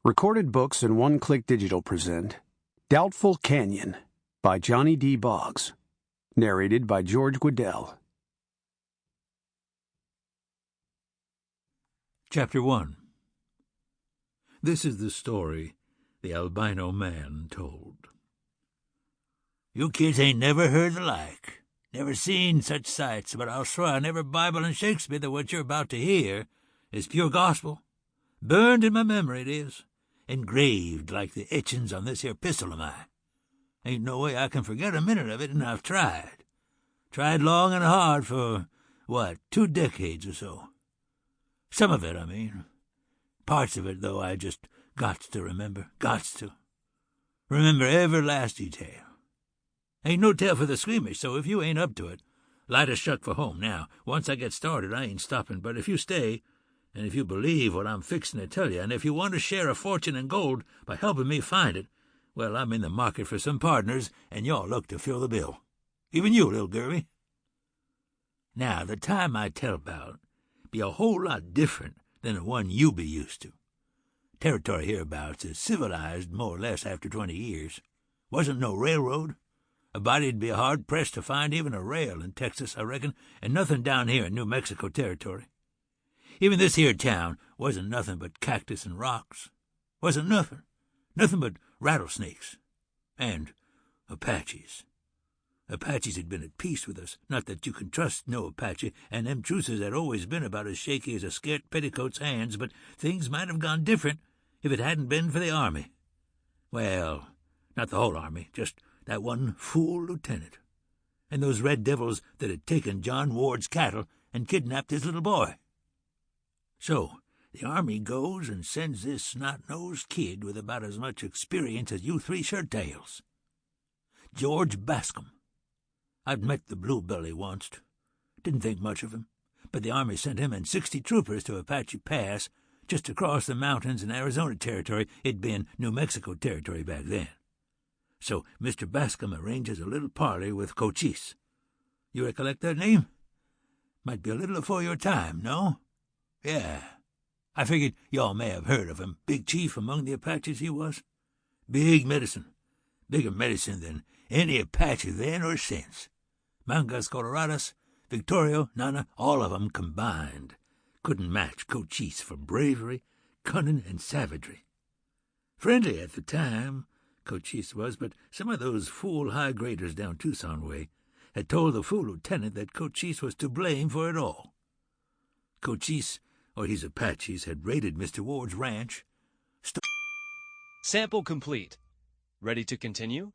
Recorded Books and One Click Digital present Doubtful Canon by Johnny D. Boggs. Narrated by George Guidall. Chapter 1. This is the story the albino man told. You kids ain't never heard the like, never seen such sights, but I'll swear on every Bible and Shakespeare that what you're about to hear is pure gospel. Burned in my memory it is, engraved like the etchings on this here pistol of mine. Ain't no way I can forget a minute of it, and I've tried. Tried long and hard for, 2 decades or so. Some of it, I mean. Parts of it, though, I just gots to remember. Gots to. Remember every last detail. Ain't no tale for the squeamish, so if you ain't up to it, light a shuck for home. Now, once I get started, I ain't stopping, but if you stay, and if you believe what I'm fixing to tell you, and if you want to share a fortune in gold by helping me find it, well, I'm in the market for some partners, and y'all look to fill the bill. Even you, little Gerby. Now, the time I tell about be a whole lot different than the one you be used to. Territory hereabouts is civilized more or less after 20 years. Wasn't no railroad. A body'd be hard-pressed to find even a rail in Texas, I reckon, and nothing down here in New Mexico territory. Even this here town wasn't nothing but cactus and rocks. Wasn't nothing. Nothing but rattlesnakes. And Apaches. Apaches had been at peace with us. Not that you can trust no Apache, and them truces had always been about as shaky as a scart petticoat's hands, but things might have gone different if it hadn't been for the army. Well, not the whole army, just that one fool lieutenant. And those red devils that had taken John Ward's cattle and kidnapped his little boy. So, the army goes and sends this snot-nosed kid with about as much experience as you 3 shirt-tails. George Bascom. I'd met the Bluebelly once. Didn't think much of him, but the army sent him and 60 troopers to Apache Pass, just across the mountains in Arizona territory. It'd been New Mexico territory back then. So Mr. Bascom arranges a little parley with Cochise. You recollect that name? Might be a little afore your time, no? Yeah. I figured y'all may have heard of him. Big chief among the Apaches he was. Big medicine. Bigger medicine than any Apache then or since. Mangas Coloradas, Victorio, Nana, all of 'em combined. Couldn't match Cochise for bravery, cunning, and savagery. Friendly at the time, Cochise was, but some of those fool high-graders down Tucson way had told the fool lieutenant that Cochise was to blame for it all. Cochise, or his Apaches, had raided Mr. Ward's ranch. Sample complete. Ready to continue?